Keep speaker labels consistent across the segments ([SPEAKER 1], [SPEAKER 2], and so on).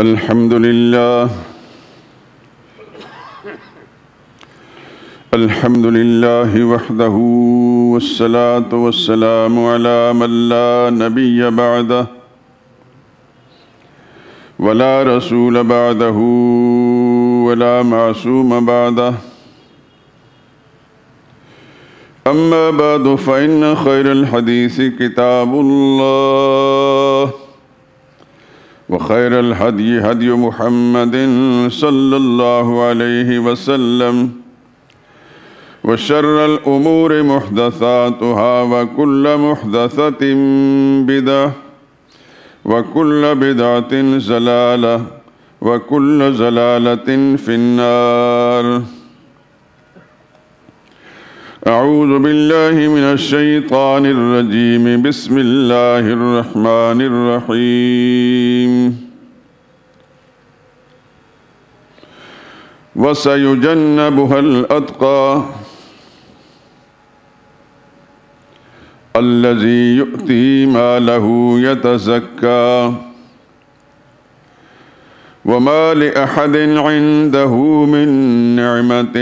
[SPEAKER 1] الحمد لله وحده والصلاة والسلام على من لا نبي بعده ولا رسول بعده ولا معصوم بعده أما بعد فإن خير الحديث كتاب الله وخير الهدي هدي محمد صلى الله عليه وسلم وشر الأمور محدثاتها وكل محدثة بدعة وكل بدعة ضلالة وكل ضلالة في النار. أعوذ بالله من الشيطان الرجيم. بسم الله الرحمن الرحيم. وسيجنبها الأتقى الذي يؤتي ماله يتزكى وما لأحد عنده من نعمة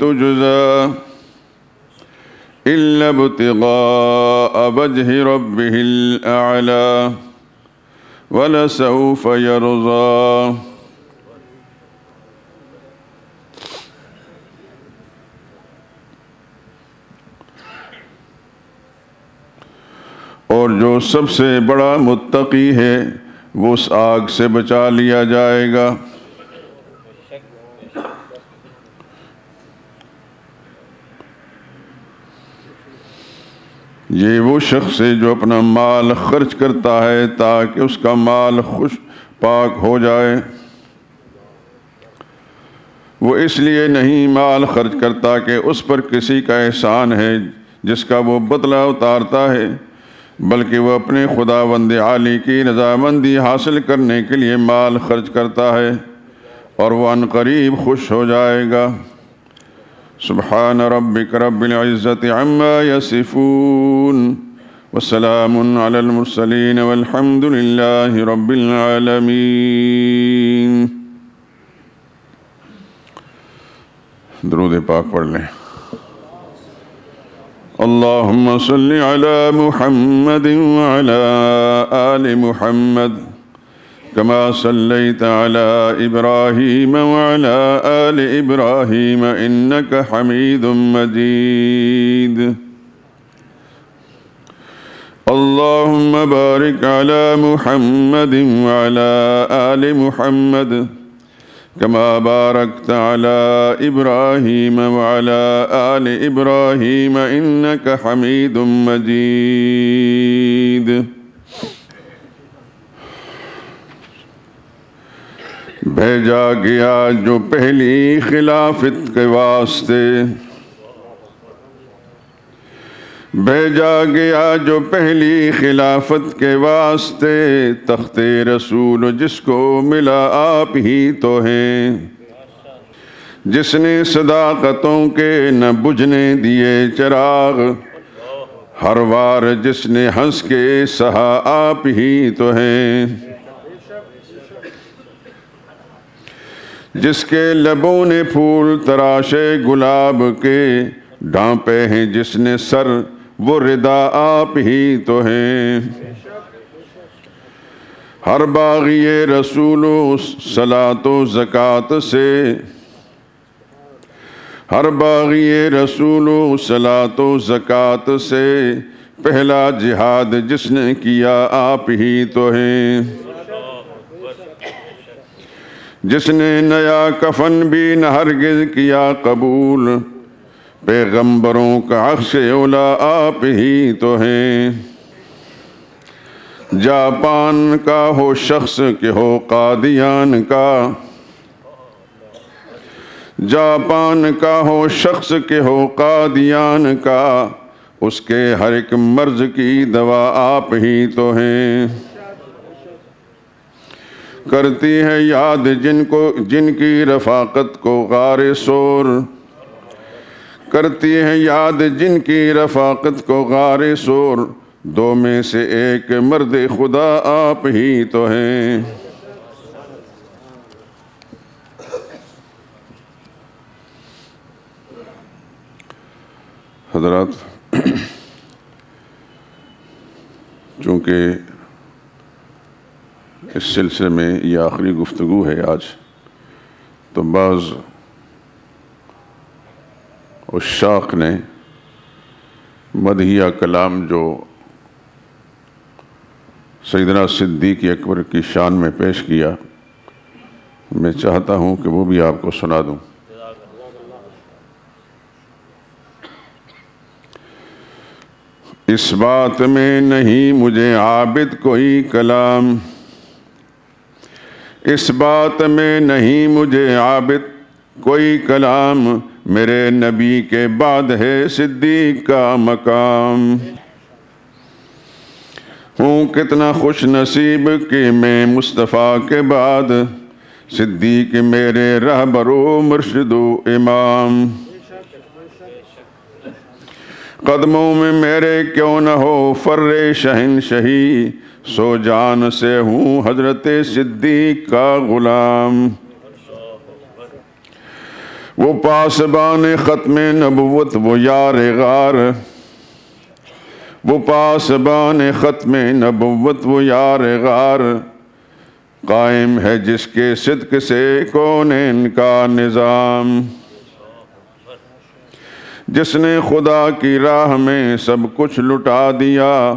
[SPEAKER 1] تجزى إلا ابتغاء وجه ربه الأعلى ولسوف يرضى. اور جو سب سے بڑا متقی ہے وہ اس آگ سے بچا لیا جائے گا. یہ وہ شخص ہے جو اپنا مال خرچ کرتا ہے تاکہ اس کا مال خوش پاک ہو جائے. وہ اس لیے نہیں مال خرچ کرتا کہ اس پر کسی کا احسان ہے جس کا وہ بدلہ اتارتا ہے، بلکہ وہ اپنے خداوند عالی کی رضامندی حاصل کرنے کے لیے مال خرچ کرتا ہے اور وہ عنقریب خوش ہو جائے گا. سبحان ربک رب العزت عما یصفون وسلام علی المرسلین والحمد للہ رب العالمین. درود پاک پڑھ لیں. اللہم صل علی محمد وعلی آل محمد كما صليت على إبراهيم وعلى آل إبراهيم إنك حميد مجيد. اللهم بارك على محمد وعلى آل محمد كما باركت على إبراهيم وعلى آل إبراهيم إنك حميد مجيد. بھیجا گیا جو پہلی خلافت کے واسطے، بھیجا گیا جو پہلی خلافت کے واسطے، تخت رسول جس کو ملا آپ ہی تو ہیں، جس نے صداقتوں کے نہ بجھنے دیے چراغ، ہر وار جس نے ہنس کے سہا آپ ہی تو ہیں، جس کے لبوں نے پھول تراشے گلاب کے ڈھانپے ہیں، جس نے سر وہ ردا آپ ہی تو ہیں. ہر باغی رسول و صلاۃ و زکوٰۃ سے، ہر باغی رسول و صلاۃ و زکوٰۃ سے، پہلا جہاد جس نے کیا آپ ہی تو ہیں، جس نے نیا کفن بھی نہ ہرگز کیا قبول، پیغمبروں کا عرش اولا آپ ہی تو ہیں. جاپان کا ہو شخص کہ ہو قادیان کا، جاپان کا ہو شخص کہ ہو قادیان کا، اس کے ہر ایک مرض کی دوا آپ ہی تو ہیں. کرتی ہے یاد جن کی رفاقت کو غار سور، کرتی ہے یاد جن کی رفاقت کو غار سور، دو میں سے ایک مرد خدا آپ ہی تو ہیں. حضرات، چونکہ اس سلسلے میں یہ آخری گفتگو ہے آج، تو بعض عشاق نے مدحیہ کلام جو سیدنا صدیق اکبر کی شان میں پیش کیا، میں چاہتا ہوں کہ وہ بھی آپ کو سنا دوں۔ اس بات میں نہیں مجھے عابد کوئی کلام، اس بات میں نہیں مجھے عابد کوئی کلام، میرے نبی کے بعد ہے صدیق کا مقام۔ ہوں کتنا خوش نصیب کہ میں مصطفیٰ کے بعد، صدیق میرے رہبر و مرشد و امام۔ قدموں میں میرے کیوں نہ ہو فر شہنشہی، سو جان سے ہوں حضرت صدیق کا غلام۔ وہ پاسبان ختم نبوت وہ یار غار، وہ پاسبان ختم نبوت وہ یار غار، قائم ہے جس کے صدق سے کونین کا نظام۔ جس نے خدا کی راہ میں سب کچھ لٹا دیا،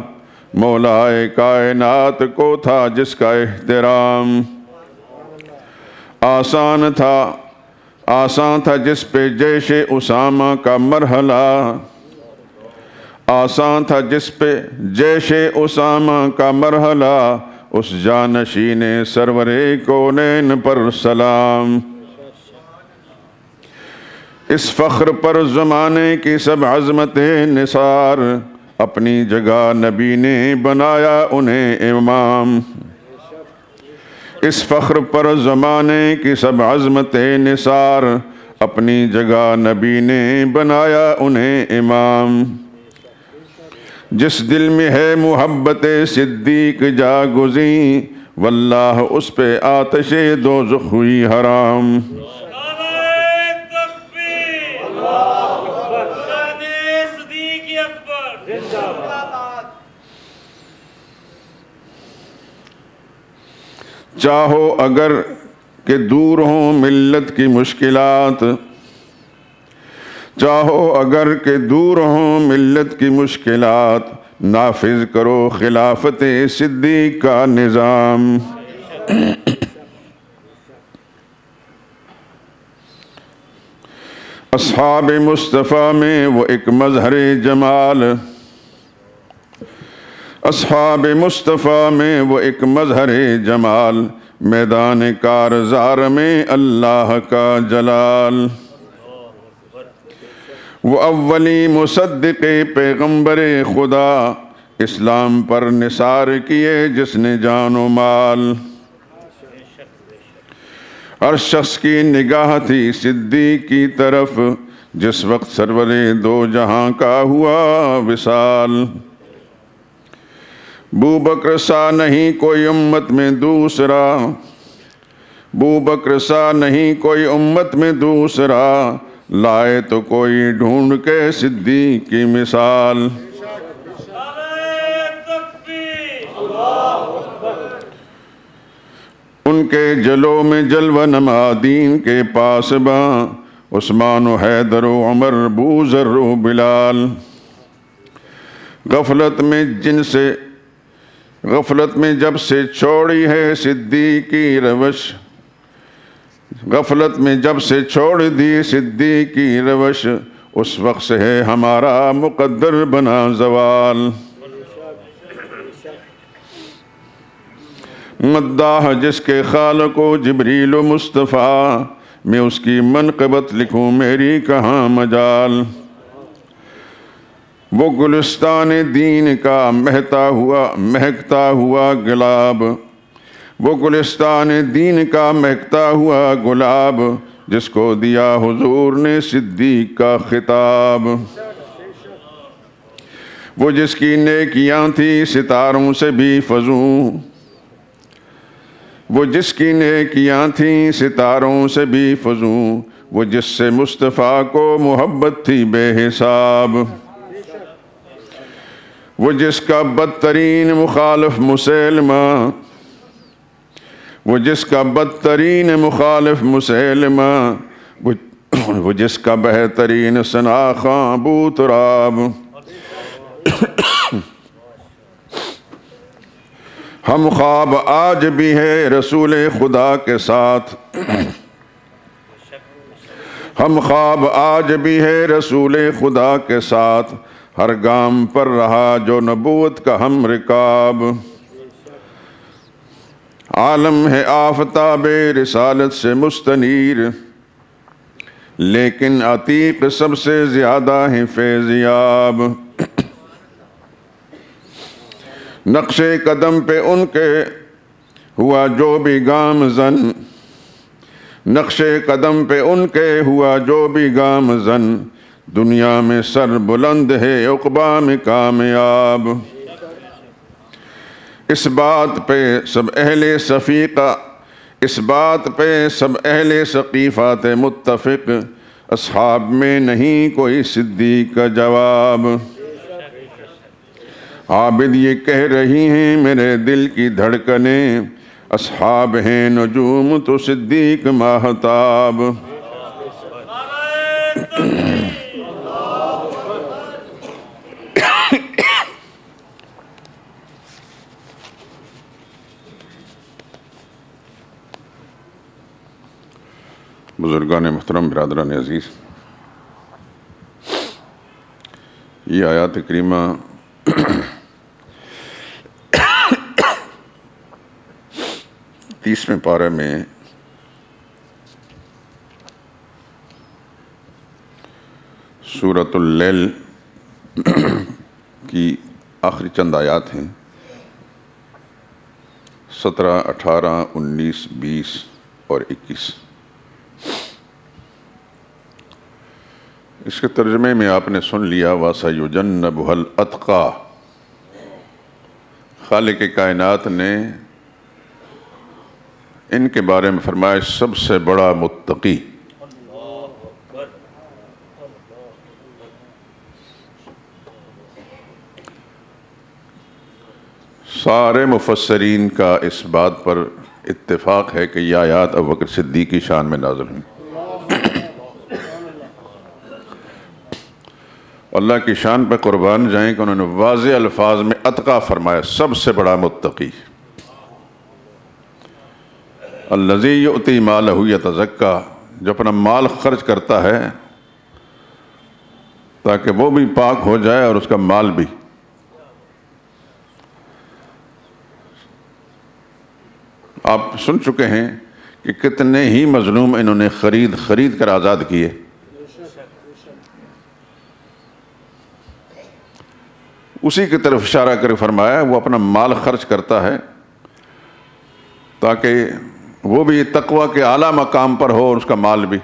[SPEAKER 1] مولائے کائنات کو تھا جس کا احترام۔ آسان تھا جس پہ جیش اسامہ کا مرحلہ، آسان تھا جس پہ جیش اسامہ کا مرحلہ، اس جانشین سرور کونین پر سلام۔ اس فخر پر زمانے کی سب عظمتیں نثار، اپنی جگہ نبی نے بنایا انہیں امام۔ اس فخر پر زمانے کی سب عظمتیں نثار، اپنی جگہ نبی نے بنایا انہیں امام۔ جس دل میں ہے محبت صدیق جاگزیں، واللہ اس پہ آتش دوزخ ہوئی حرام۔ چاہو اگر کہ دور ہوں ملت کی مشکلات، چاہو اگر کہ دور ہوں ملت کی مشکلات، نافذ کرو خلافت صدیق کا نظام۔ اصحاب مصطفیٰ میں وہ ایک مظہر جمال، اصحاب مصطفیٰ میں وہ ایک مظہر جمال، میدان کارزار میں اللہ کا جلال۔ وہ اولی مصدق پیغمبر خدا، اسلام پر نثار کیے جس نے جان و مال۔ ہر شخص کی نگاہ تھی صدیق کی طرف، جس وقت سرور دو جہاں کا ہوا وصال۔ بو بکر سا نہیں کوئی امت میں دوسرا، بو بکر سا نہیں کوئی امت میں دوسرا، لائے تو کوئی ڈھونڈ کے صدیق کی مثال۔ ان کے جلو میں جلوہ نما دین کے پاسباں، عثمان و حیدر و عمر بو ذر و بلال۔ غفلت میں جب سے چھوڑی ہے صدیق کی روش، غفلت میں جب سے چھوڑ دی صدیق کی روش، اس وقت سے ہے ہمارا مقدر بنا زوال۔ مداح جس کے خالق و جبریل و مصطفیٰ، میں اس کی منقبت لکھوں میری کہاں مجال۔ وہ گلستان دین کا مہکتا ہوا گلاب، وہ گلستان دین کا مہکتا ہوا گلاب، جس کو دیا حضور نے صدیق کا خطاب۔ وہ جس کی نیکیاں تھی ستاروں سے بھی فزوں، وہ جس کی نیکیاں تھیں ستاروں سے بھی فزوں، وہ جس سے مصطفیٰ کو محبت تھی بے حساب۔ وہ جس کا بدترین مخالف مسیلمہ، وہ جس کا بدترین مخالف مسیلمہ، وہ جس کا بہترین سناخاں ابو تراب۔ ہم خواب آج بھی ہے رسول خدا کے ساتھ، ہم خواب آج بھی ہے رسول خدا کے ساتھ، ہر گام پر رہا جو نبوت کا ہم رکاب۔ عالم ہے آفتاب رسالت سے مستنیر، لیکن عتیق سب سے زیادہ ہیں فیضیاب۔ نقش قدم پہ ان کے ہوا جو بھی گام زن، نقش قدم پہ ان کے ہوا جو بھی گام زن، دنیا میں سر بلند ہے عقبہ میں کامیاب۔ اس بات پہ سب اہل صفیقہ، اس بات پہ سب اہل ثقیفہ تھے متفق، اصحاب میں نہیں کوئی صدیق کا جواب۔ عابد یہ کہہ رہی ہیں میرے دل کی دھڑکنیں، اصحاب ہیں نجوم تو صدیق ماہتاب۔ بزرگان محترم، برادران عزیز، یہ آیات کریمہ تیسویں پارہ میں سورۃ اللیل کی آخری چند آیات ہیں، 17، 18، 19، 20 اور 21۔ اس کے ترجمے میں آپ نے سن لیا وَسَيُجَنَّبُهَا الْأَتْقَى۔ خالق کائنات نے ان کے بارے میں فرمایا سب سے بڑا متقی۔ سارے مفسرین کا اس بات پر اتفاق ہے کہ یہ آیات ابوبکر صدیق کی شان میں نازل ہوئیں۔ اللہ کی شان پہ قربان جائیں کہ انہوں نے واضح الفاظ میں اتقا فرمایا، سب سے بڑا متقی۔ الذی یؤتی مالہ یتزکا، جو اپنا مال خرچ کرتا ہے تاکہ وہ بھی پاک ہو جائے اور اس کا مال بھی۔ آپ سن چکے ہیں کہ کتنے ہی مظلوم انہوں نے خرید کر آزاد کیے۔ اسی کی طرف اشارہ کر فرمایا وہ اپنا مال خرچ کرتا ہے تاکہ وہ بھی تقوی کے اعلیٰ مقام پر ہو اور اس کا مال بھی۔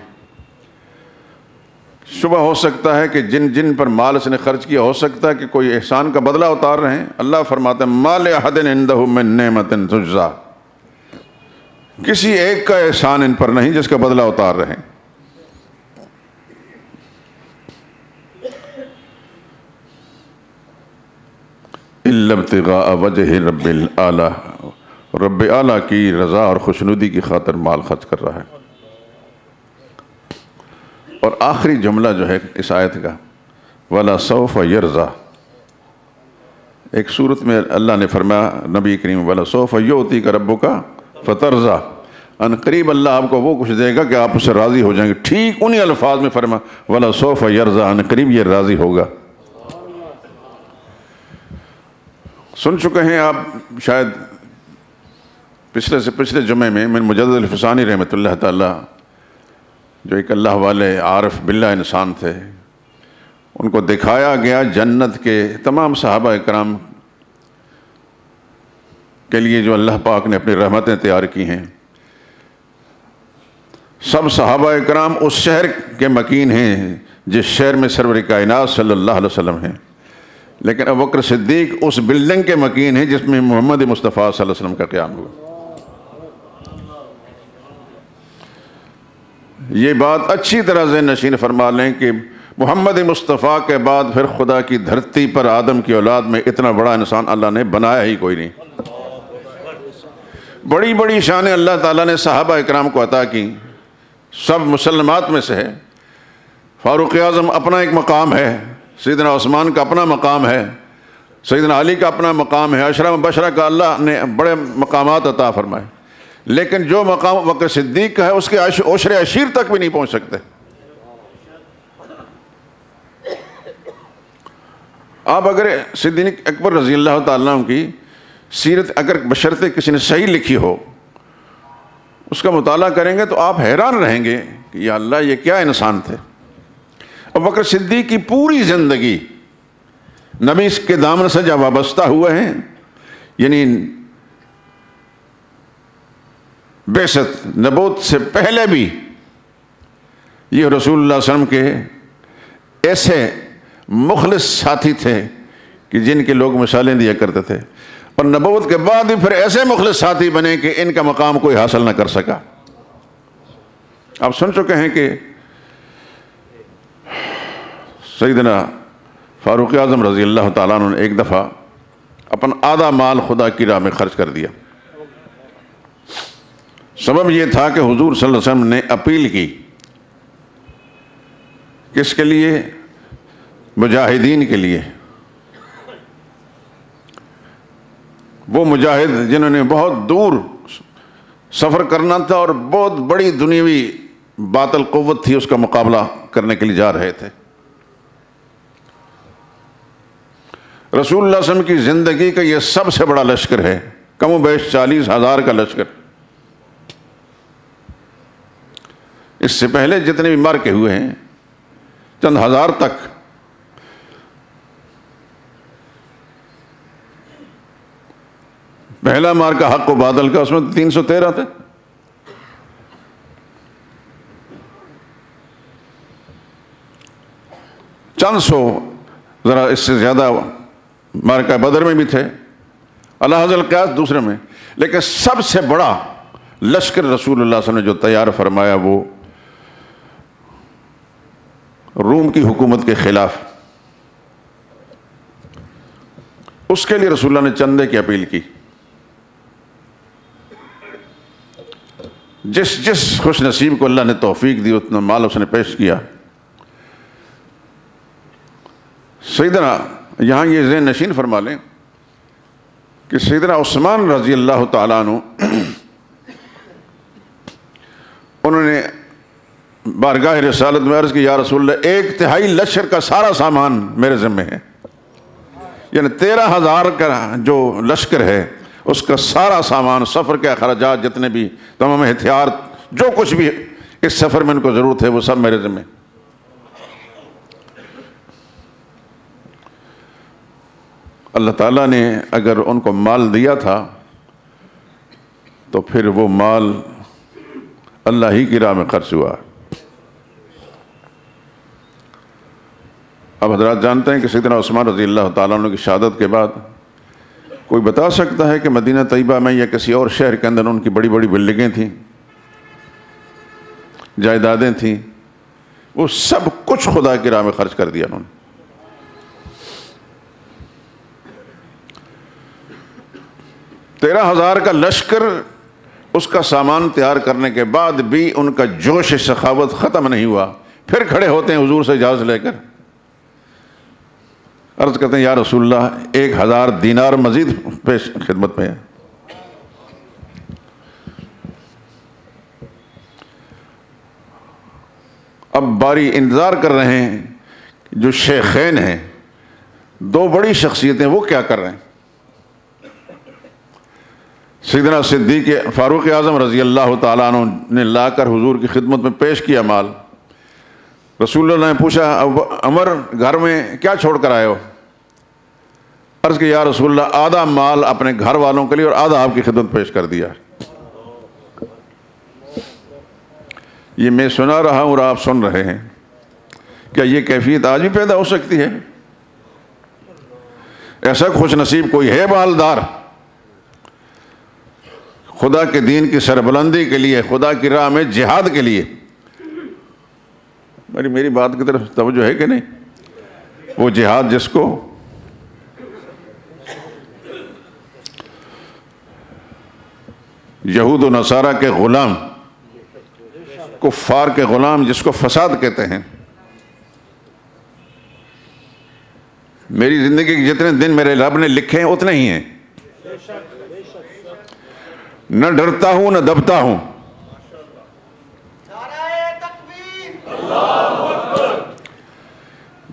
[SPEAKER 1] شبہ ہو سکتا ہے کہ جن پر مال اس نے خرچ کیا، ہو سکتا ہے کہ کوئی احسان کا بدلہ اتار رہے ہیں۔ اللہ فرماتا ہے ما لأحد عنده من نعمت تجزا، کسی ایک کا احسان ان پر نہیں جس کا بدلہ اتار رہے ہیں۔ الا ابتغاء وجہ رب الاعلیٰ، رب اعلیٰ کی رضا اور خوشنودی کی خاطر مال خرچ کر رہا ہے۔ اور آخری جملہ جو ہے اس آیت کا وَلَسَوْفَ يَرْضَى، ایک صورت میں اللہ نے فرمایا نبی کریم وَلَسَوْفَ يُؤْتِيكَ رَبُّكَ فَتَرْضَى، ان قریب اللہ آپ کو وہ کچھ دے گا کہ آپ اس سے راضی ہو جائیں گے۔ ٹھیک انہی الفاظ میں فرمایا وَلَسَوْفَ يَرْضَى، ان قریب یہ راضی ہوگا۔ سن چکے ہیں آپ شاید پچھلے جمعے میں من مجدد الفسانی رحمۃ اللہ تعالیٰ، جو ایک اللہ والے عارف باللہ انسان تھے، ان کو دکھایا گیا جنت کے تمام صحابہ کرام کے لیے جو اللہ پاک نے اپنی رحمتیں تیار کی ہیں۔ سب صحابہ کرام اس شہر کے مکین ہیں جس شہر میں سرور کائنات صلی اللہ علیہ وسلم ہیں، لیکن ابوبکر صدیق اس بلڈنگ کے مکین ہیں جس میں محمد مصطفیٰ صلی اللہ علیہ وسلم کا قیام ہوا۔ یہ بات اچھی طرح ذہن نشین فرما لیں کہ محمد مصطفیٰ کے بعد پھر خدا کی دھرتی پر آدم کی اولاد میں اتنا بڑا انسان اللہ نے بنایا ہی کوئی نہیں۔ بڑی بڑی شانیں اللہ تعالیٰ نے صحابہ اکرام کو عطا کی، سب مسلمات میں سے ہے۔ فاروق اعظم اپنا ایک مقام ہے، سیدنا عثمان کا اپنا مقام ہے، سیدنا علی کا اپنا مقام ہے، عشرہ مبشرہ کا اللہ نے بڑے مقامات عطا فرمائے، لیکن جو مقام بکر صدیق کا ہے اس کے عشر عشیر تک بھی نہیں پہنچ سکتے۔ آپ اگر صدیق اکبر رضی اللہ تعالیٰ عنہ کی سیرت اگر بشرطِ کسی نے صحیح لکھی ہو اس کا مطالعہ کریں گے تو آپ حیران رہیں گے کہ یا اللہ یہ کیا انسان تھے۔ ابو بکر صدیق کی پوری زندگی نبی کے دامن سے جب وابستہ ہوئے ہیں، یعنی بعثت نبوت سے پہلے بھی یہ رسول اللہ صلی اللہ علیہ وسلم کے ایسے مخلص ساتھی تھے کہ جن کے لوگ مثالیں دیا کرتے تھے، اور نبوت کے بعد بھی پھر ایسے مخلص ساتھی بنے کہ ان کا مقام کوئی حاصل نہ کر سکا۔ آپ سن چکے ہیں کہ سیدنا فاروق اعظم رضی اللہ تعالیٰ عنہ نے ایک دفعہ اپنا آدھا مال خدا کی راہ میں خرچ کر دیا۔ سبب یہ تھا کہ حضور صلی اللہ علیہ وسلم نے اپیل کی، کس کے لیے؟ مجاہدین کے لیے۔ وہ مجاہد جنہوں نے بہت دور سفر کرنا تھا اور بہت بڑی دنیاوی باطل قوت تھی، اس کا مقابلہ کرنے کے لیے جا رہے تھے۔ رسول اللہ صلی اللہ علیہ وسلم کی زندگی کا یہ سب سے بڑا لشکر ہے، کم و بیش 40,000 کا لشکر۔ اس سے پہلے جتنے بھی مارکے ہوئے ہیں چند ہزار تک، پہلا مارکا حق و باطل کا، اس میں 313 تھے۔ چند سو ذرا اس سے زیادہ مارکا بدر میں بھی تھے، الحظ القیاس دوسرے میں، لیکن سب سے بڑا لشکر رسول اللہ صلی اللہ علیہ وسلم نے جو تیار فرمایا وہ روم کی حکومت کے خلاف۔ اس کے لیے رسول اللہ نے چندے کی اپیل کی۔ جس خوش نصیب کو اللہ نے توفیق دی اتنا مال اس نے پیش کیا۔ سیدنا یہاں یہ ذہن نشین فرما لیں کہ سیدنا عثمان رضی اللہ تعالیٰ عنہ انہوں نے بارگاہ رسالت میں عرض کی، یا رسول اللہ 1/3 لشکر کا سارا سامان میرے ذمہ ہے، یعنی 13,000 کا جو لشکر ہے اس کا سارا سامان، سفر کے اخراجات جتنے بھی، تمام ہتھیار، جو کچھ بھی اس سفر میں ان کو ضرورت ہے وہ سب میرے ذمہ۔ اللہ تعالیٰ نے اگر ان کو مال دیا تھا تو پھر وہ مال اللہ ہی کی راہ میں خرچ ہوا۔ اب حضرات جانتے ہیں کہ سیدنا عثمان رضی اللہ تعالیٰ عنہ کی شہادت کے بعد کوئی بتا سکتا ہے کہ مدینہ طیبہ میں یا کسی اور شہر کے اندر ان کی بڑی بڑی بلڈنگیں تھیں، جائیدادیں تھیں، وہ سب کچھ خدا کی راہ میں خرچ کر دیا انہوں نے۔ 13,000 کا لشکر، اس کا سامان تیار کرنے کے بعد بھی ان کا جوش سخاوت ختم نہیں ہوا، پھر کھڑے ہوتے ہیں حضور سے اجازت لے کر، عرض کرتے ہیں یا رسول اللہ 1,000 دینار مزید پیش خدمت میں ہے۔ اب باری انتظار کر رہے ہیں جو شیخین ہیں، دو بڑی شخصیتیں، وہ کیا کر رہے ہیں؟ سیدنا صدیق فاروق اعظم رضی اللہ تعالیٰ عنہ نے لا کر حضور کی خدمت میں پیش کیا مال۔ رسول اللہ نے پوچھا عمر گھر میں کیا چھوڑ کر آئے ہو؟ عرض کہ یا رسول اللہ آدھا مال اپنے گھر والوں کے لیے اور آدھا آپ کی خدمت پیش کر دیا۔ یہ میں سنا رہا ہوں اور آپ سن رہے ہیں، کیا یہ کیفیت آج بھی پیدا ہو سکتی ہے؟ ایسا خوش نصیب کوئی ہے مالدار خدا کے دین کی سربلندی کے لیے، خدا کی راہ میں جہاد کے لیے؟ میری بات کی طرف توجہ ہے کہ نہیں؟ وہ جہاد جس کو یہود و نصارہ کے غلام، کفار کے غلام جس کو فساد کہتے ہیں، میری زندگی کے جتنے دن میرے رب نے لکھے ہیں اتنے ہی ہیں، نہ ڈرتا ہوں نہ دبتا ہوں۔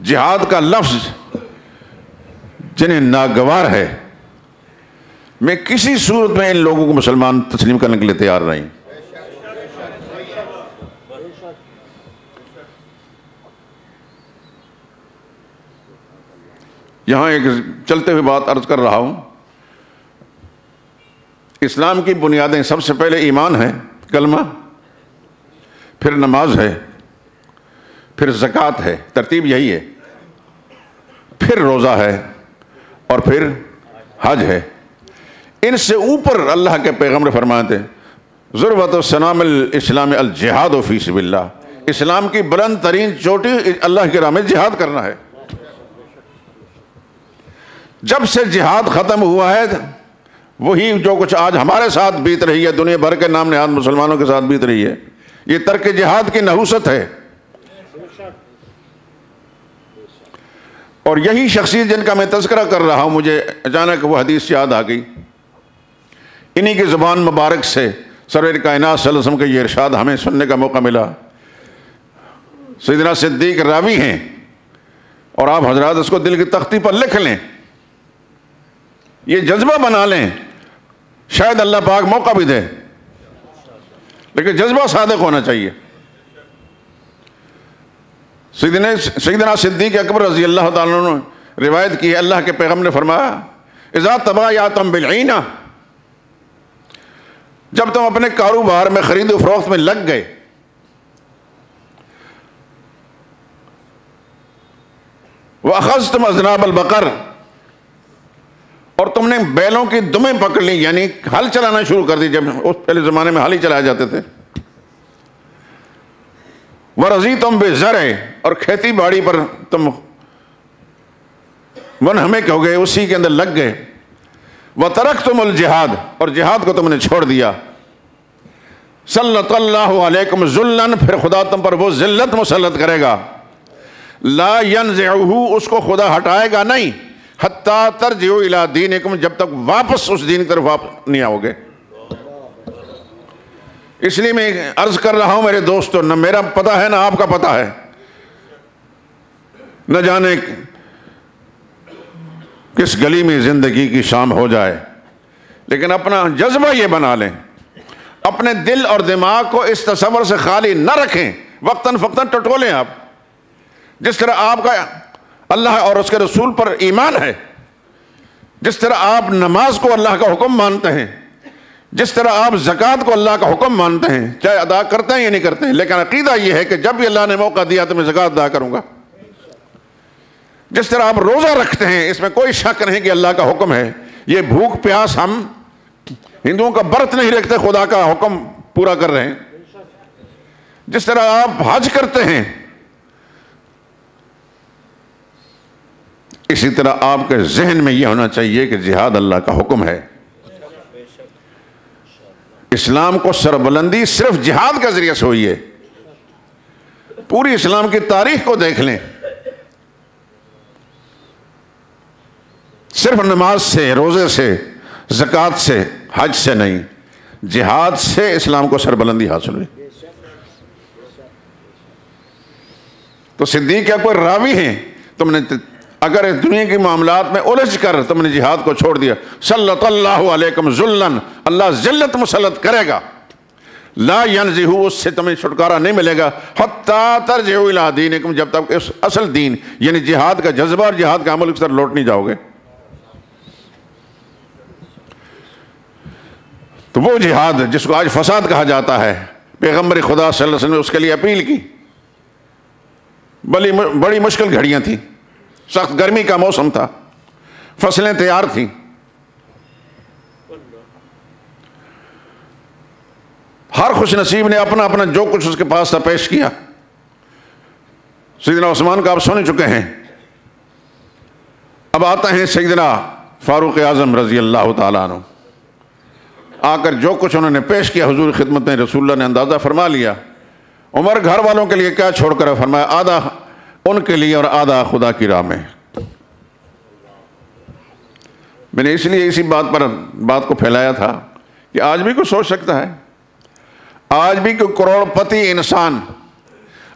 [SPEAKER 1] جہاد کا لفظ جنہیں ناگوار ہے، میں کسی صورت میں ان لوگوں کو مسلمان تسلیم کرنے کے لیے تیار نہیں۔ یہاں ایک چلتے ہوئے بات عرض کر رہا ہوں، اسلام کی بنیادیں سب سے پہلے ایمان ہے، کلمہ، پھر نماز ہے، پھر زکوٰۃ ہے، ترتیب یہی ہے، پھر روزہ ہے، اور پھر حج ہے۔ ان سے اوپر اللہ کے پیغمبر فرماتے ہیں ذروۃ السنام الاسلام الجہاد فی سبیل اللہ، اسلام کی بلند ترین چوٹی اللہ کی راہ میں جہاد کرنا ہے۔ جب سے جہاد ختم ہوا ہے، وہی جو کچھ آج ہمارے ساتھ بیت رہی ہے، دنیا بھر کے نام نہاد مسلمانوں کے ساتھ بیت رہی ہے، یہ ترک جہاد کی نحوست ہے۔ اور یہی شخصیت جن کا میں تذکرہ کر رہا ہوں، مجھے اچانک وہ حدیث یاد آ گئی، انہی کی زبان مبارک سے سرور کائنات صلی اللہ علیہ وسلم کا یہ ارشاد ہمیں سننے کا موقع ملا۔ سیدنا صدیق راوی ہیں، اور آپ حضرات اس کو دل کی تختی پر لکھ لیں، یہ جذبہ بنا لیں، شاید اللہ پاک موقع بھی دے، لیکن جذبہ صادق ہونا چاہیے۔ سیدنا صدیق اکبر رضی اللہ تعالیٰ عنہ نے روایت کی ہے، اللہ کے پیغمبر نے فرمایا اذا تبایعتم بالعینہ، جب تم اپنے کاروبار میں خرید و فروخت میں لگ گئے، وَأَخَذْتُمْ أَذْنَابَ الْبَقَرِ، اور تم نے بیلوں کی دمیں پکڑ لی، یعنی ہل چلانا شروع کر دی، جب اس پہلے زمانے میں ہل ہی چلائے جاتے تھے، وَرَضِيتُمْ بِالزَّرْعِ، اور کھیتی باڑی پر تم منہمک ہو گئے، اسی کے اندر لگ گئے، وَتَرَكْتُمُ الْجِهَادَ، اور جہاد کو تم نے چھوڑ دیا، سَلَّطَ اللَّهُ عَلَيْكُمْ ذُلًّا، پھر خدا تم پر وہ ذلت مسلط کرے گا، لا ينزعه، اس کو خدا ہٹائے گا نہیں، حتیٰ ترجعوا الى دینکم، جب تک واپس اس دین کی طرف واپس نہیں آؤ گے۔ اس لیے میں عرض کر رہا ہوں میرے دوستو، نہ میرا پتہ ہے نہ آپ کا پتہ ہے، نہ جانے کس گلی میں زندگی کی شام ہو جائے، لیکن اپنا جذبہ یہ بنا لیں، اپنے دل اور دماغ کو اس تصور سے خالی نہ رکھیں، وقتاً فوقتاً ٹٹولیں آپ، جس طرح آپ کا اللہ اور اس کے رسول پر ایمان ہے، جس طرح آپ نماز کو اللہ کا حکم مانتے ہیں، جس طرح آپ زکوٰۃ کو اللہ کا حکم مانتے ہیں، چاہے ادا کرتے ہیں یا نہیں کرتے ہیں، لیکن عقیدہ یہ ہے کہ جب بھی اللہ نے موقع دیا تو میں زکوٰۃ ادا کروں گا، جس طرح آپ روزہ رکھتے ہیں، اس میں کوئی شک نہیں کہ اللہ کا حکم ہے، یہ بھوک پیاس ہم ہندوؤں کا برت نہیں رکھتے، خدا کا حکم پورا کر رہے ہیں، جس طرح آپ حج کرتے ہیں، اسی طرح آپ کے ذہن میں یہ ہونا چاہیے کہ جہاد اللہ کا حکم ہے۔ اسلام کو سربلندی صرف جہاد کے ذریعے سے ہوئی ہے۔ پوری اسلام کی تاریخ کو دیکھ لیں، صرف نماز سے، روزے سے، زکوٰۃ سے، حج سے نہیں، جہاد سے اسلام کو سربلندی حاصل ہوئی۔ تو صدیق کیا کوئی راوی ہیں؟ تم نے اگر اس دنیا کی معاملات میں الجھ کر تم نے جہاد کو چھوڑ دیا، سلط اللہ علیکم ذلًا، اللہ ذلت مسلط کرے گا، لا ینزعہ، اس سے تمہیں چھٹکارا نہیں ملے گا، حتیٰ ترجعوا الی دینکم، جب تک اس اصل دین یعنی جہاد کا جذبہ اور جہاد کا عمل کی طرف لوٹ نہیں جاؤ گے۔ تو وہ جہاد جس کو آج فساد کہا جاتا ہے، پیغمبر خدا صلی اللہ علیہ وسلم نے اس کے لیے اپیل کی، بڑی مشکل گھڑیاں تھیں، سخت گرمی کا موسم تھا، فصلیں تیار تھیں، ہر خوش نصیب نے اپنا اپنا جو کچھ اس کے پاس تھا پیش کیا، سیدنا عثمان کا آپ سن چکے ہیں. اب آتے ہیں سیدنا فاروق اعظم رضی اللہ تعالیٰ عنہ. آ کر جو کچھ انہوں نے پیش کیا حضور خدمت میں رسول اللہ نے اندازہ فرما لیا. عمر گھر والوں کے لیے کیا چھوڑ کر فرمایا آدھا ان کے لیے اور آدھا خدا کی راہ میں. میں نے اس لیے اسی بات کو پھیلایا تھا کہ آج بھی کوئی سوچ سکتا ہے, آج بھی کوئی کروڑ پتی انسان,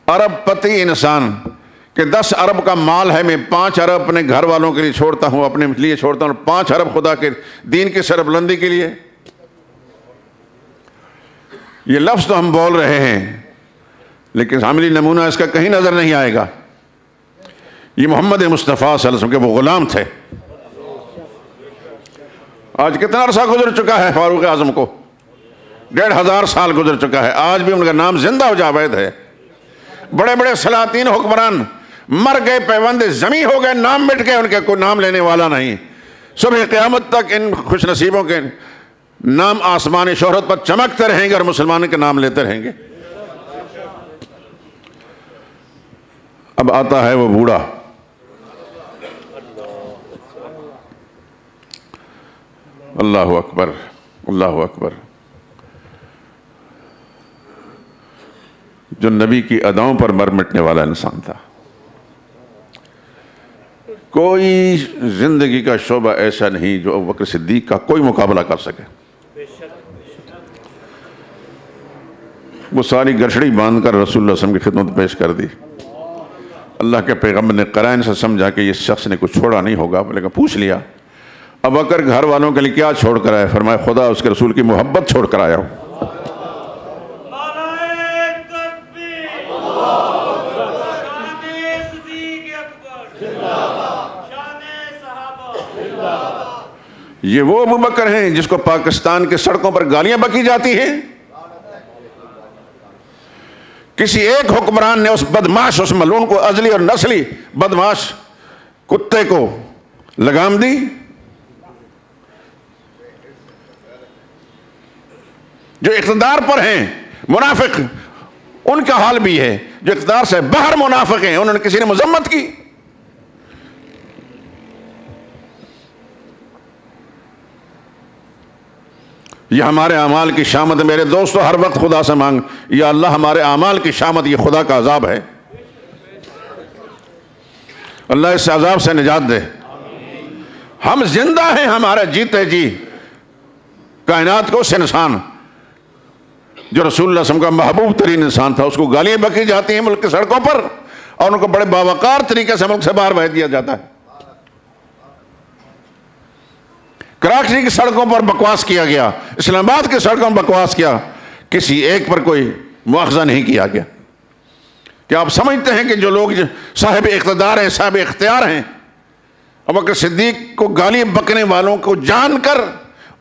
[SPEAKER 1] ارب پتی انسان کہ 10 ارب کا مال ہے, میں 5 ارب اپنے گھر والوں کے لیے چھوڑتا ہوں, اپنے لیے چھوڑتا ہوں, 5 ارب خدا کے دین کی سربلندی کے لیے. یہ لفظ تو ہم بول رہے ہیں لیکن عملی نمونہ اس کا کہیں نظر نہیں آئے گا. یہ محمد مصطفیٰ صلی اللہ علیہ وسلم کے وہ غلام تھے. آج کتنا عرصہ گزر چکا ہے فاروق اعظم کو, 1500 سال گزر چکا ہے, آج بھی ان کا نام زندہ و جاوید ہے. بڑے بڑے سلاطین حکمران مر گئے, پیوند زمیں ہو گئے, نام مٹ گئے, ان کے کوئی نام لینے والا نہیں. صبح قیامت تک ان خوش نصیبوں کے نام آسمانی شہرت پر چمکتے رہیں گے اور مسلمانوں کے نام لیتے رہیں گے. اب آتا ہے وہ بوڑھا, اللہ اکبر اللہ اکبر, جو نبی کی اداؤں پر مر مٹنے والا انسان تھا. کوئی زندگی کا شعبہ ایسا نہیں جو ابوبکر صدیق کا کوئی مقابلہ کر سکے. وہ ساری گٹھڑی باندھ کر رسول اللہ صلی اللہ علیہ وسلم کی خدمت پیش کر دی. اللہ کے پیغمبر نے قرائن سے سمجھا کہ اس شخص نے کچھ چھوڑا نہیں ہوگا, لیکن پوچھ لیا ابوبکر گھر والوں کے لیے کیا چھوڑ کر آئے؟ فرمایا خدا اس کے رسول کی محبت چھوڑ کر آیا ہوں. یہ وہ ابوبکر ہیں جس کو پاکستان کے سڑکوں پر گالیاں بکی جاتی ہیں. کسی ایک حکمران نے اس بدماش, اس ملعون کو, ازلی اور نسلی بدماش کتے کو لگام دی. جو اقتدار پر ہیں منافق, ان کا حال بھی ہے. جو اقتدار سے باہر منافق ہیں, انہوں نے کسی نے مذمت کی. یہ ہمارے اعمال کی شامت. میرے دوستو, ہر وقت خدا سے مانگ, یا اللہ ہمارے اعمال کی شامت یہ خدا کا عذاب ہے, اللہ اس عذاب سے نجات دے. ہم زندہ ہیں, ہمارے جیتے جی کائنات کو اس انسان جو رسول اللہ صلی اللہ علیہ وسلم کا محبوب ترین انسان تھا, اس کو گالیاں بکی جاتی ہیں ملک کی سڑکوں پر, اور ان کو بڑے باوقار طریقے سے ملک سے باہر بھیج دیا جاتا ہے. کراچی کی سڑکوں پر بکواس کیا گیا, اسلام آباد کی سڑکوں پر بکواس کیا, کسی ایک پر کوئی مواخذہ نہیں کیا گیا. کیا آپ سمجھتے ہیں کہ جو لوگ صاحب اقتدار ہیں, صاحب اختیار ہیں, ابوبکر صدیق کو گالی بکنے والوں کو جان کر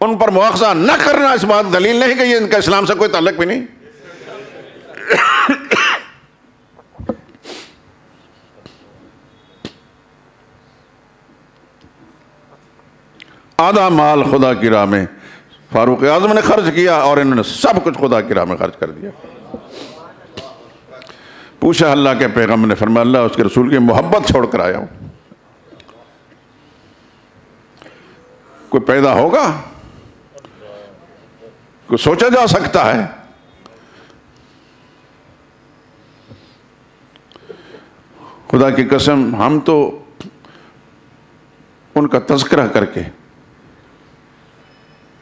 [SPEAKER 1] ان پر مواخذہ نہ کرنا اس بات دلیل نہیں کہ یہ ان کا اسلام سے کوئی تعلق بھی نہیں؟ آدھا مال خدا کی راہ میں فاروق اعظم نے خرچ کیا, اور انہوں نے سب کچھ خدا کی راہ میں خرچ کر دیا. پوچھا اللہ کے پیغمبر نے, فرمایا اللہ اس کے رسول کی محبت چھوڑ کر آیا ہوں. کوئی پیدا ہوگا, کوئی سوچا جا سکتا ہے؟ خدا کی قسم, ہم تو ان کا تذکرہ کر کے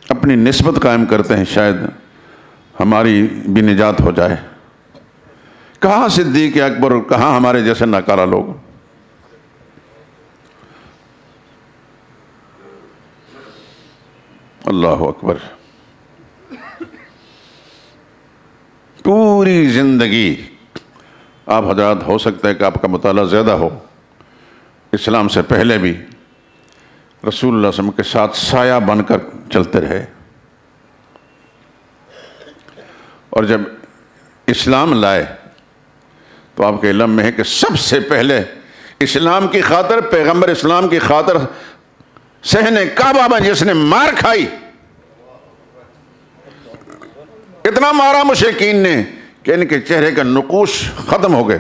[SPEAKER 1] اپنی نسبت قائم کرتے ہیں, شاید ہماری بھی نجات ہو جائے. کہاں صدیق اکبر اور کہاں ہمارے جیسے ناکارہ لوگ. اللہ اکبر. پوری زندگی آپ حضرات, ہو سکتا ہے کہ آپ کا مطالعہ زیادہ ہو, اسلام سے پہلے بھی رسول اللہ صلی اللہ علیہ وسلم کے ساتھ سایہ بن کر چلتے رہے, اور جب اسلام لائے تو آپ کے علم میں ہے کہ سب سے پہلے اسلام کی خاطر, پیغمبر اسلام کی خاطر صحن کعبہ میں جس نے مار کھائی, اتنا مارا مشرکین نے کہ ان کے چہرے کا نقوش ختم ہو گئے.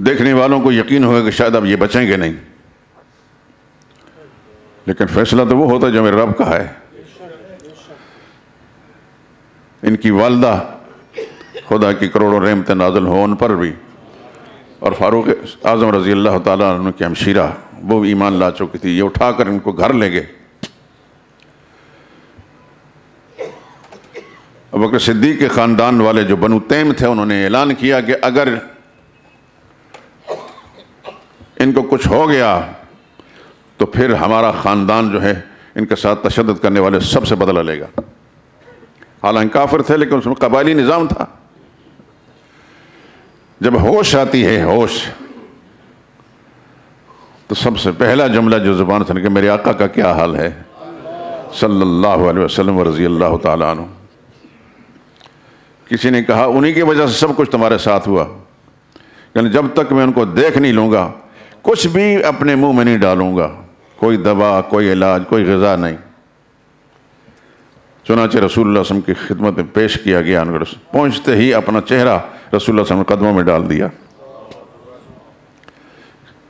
[SPEAKER 1] دیکھنے والوں کو یقین ہوگا کہ شاید اب یہ بچیں گے نہیں، لیکن فیصلہ تو وہ ہوتا ہے جو میرے رب کا ہے۔ ان کی والدہ خدا کی کروڑوں رحمتیں نازل ہوں ان پر بھی، اور فاروق اعظم رضی اللہ تعالیٰ عنہ کی ہمشیرہ وہ بھی ایمان لا چکی تھی، یہ اٹھا کر ان کو گھر لے گئے۔ ابوبکر صدیق کے خاندان والے جو بنو تیم تھے انہوں نے اعلان کیا کہ اگر ان کو کچھ ہو گیا تو پھر ہمارا خاندان جو ہے ان کے ساتھ تشدد کرنے والے سب سے بدلہ لے گا۔ حالانکہ کافر تھے لیکن اس میں قبائلی نظام تھا۔ جب ہوش آتی ہے ہوش، تو سب سے پہلا جملہ جو زبان سے کہ میرے آقا کا کیا حال ہے صلی اللہ علیہ وسلم ورضی اللہ تعالیٰ عنہ۔ کسی نے کہا انہی کی وجہ سے سب کچھ تمہارے ساتھ ہوا، یعنی جب تک میں ان کو دیکھ نہیں لوں گا کچھ بھی اپنے منہ میں نہیں ڈالوں گا، کوئی دوا، کوئی علاج، کوئی غذا نہیں۔ چنانچہ رسول اللہ صلی اللہ علیہ وسلم کی خدمت میں پیش کیا گیا، پہنچتے ہی اپنا چہرہ رسول اللہ صلی اللہ علیہ وسلم کے قدموں میں ڈال دیا۔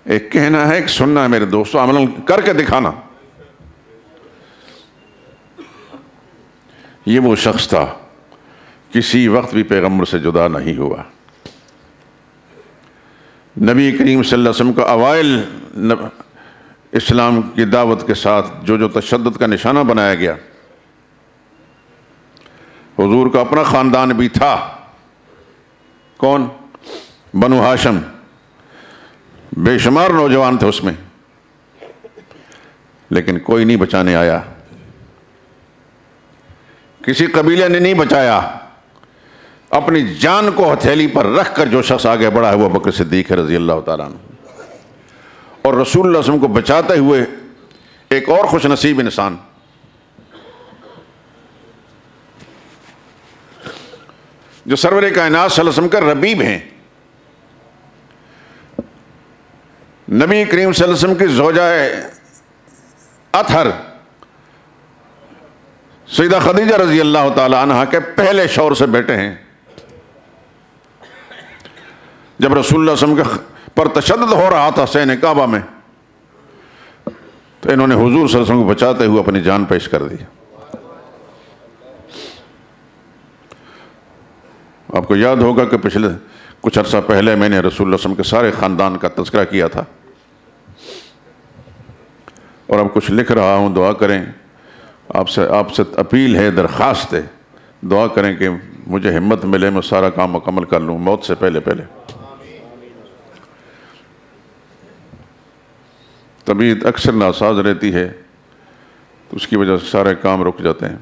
[SPEAKER 1] ایک کہنا ہے ایک سننا ہے میرے دوستو، عمل کر کے دکھانا۔ یہ وہ شخص تھا کسی وقت بھی پیغمبر سے جدا نہیں ہوا۔ نبی کریم صلی اللہ علیہ وسلم کو اوائل اسلام کی دعوت کے ساتھ جو تشدد کا نشانہ بنایا گیا، حضور کا اپنا خاندان بھی تھا۔ کون؟ بنو ہاشم، بے شمار نوجوان تھے اس میں، لیکن کوئی نہیں بچانے آیا، کسی قبیلے نے نہیں بچایا۔ اپنی جان کو ہتھیلی پر رکھ کر جو شخص آگے بڑھا ہے وہ ابوبکر صدیق ہے رضی اللہ تعالیٰ عنہ۔ اور رسول اللہ صلی اللہ علیہ وسلم کو بچاتے ہوئے ایک اور خوش نصیب انسان، جو سرور کائنات صلی اللہ علیہ وسلم کا ربیب ہیں، نبی کریم صلی اللہ علیہ وسلم کی زوجہ اطہر سیدہ خدیجہ رضی اللہ تعالی عنہا کے پہلے شوہر سے بیٹے ہیں۔ جب رسول اللہ صلی اللہ علیہ وسلم پر تشدد ہو رہا تھا سین کعبہ میں، تو انہوں نے حضور صلی اللہ علیہ وسلم کو بچاتے ہوئے اپنی جان پیش کر دی۔ آپ کو یاد ہوگا کہ پچھلے کچھ عرصہ پہلے میں نے رسول اللہ صلی اللہ علیہ وسلم کے سارے خاندان کا تذکرہ کیا تھا، اور اب کچھ لکھ رہا ہوں، دعا کریں۔ آپ سے اپیل ہے، درخواست ہے، دعا کریں کہ مجھے ہمت ملے، میں سارا کام مکمل کر لوں موت سے پہلے پہلے۔ طبیعت اکثر ناساز رہتی ہے تو اس کی وجہ سے سارے کام رک جاتے ہیں۔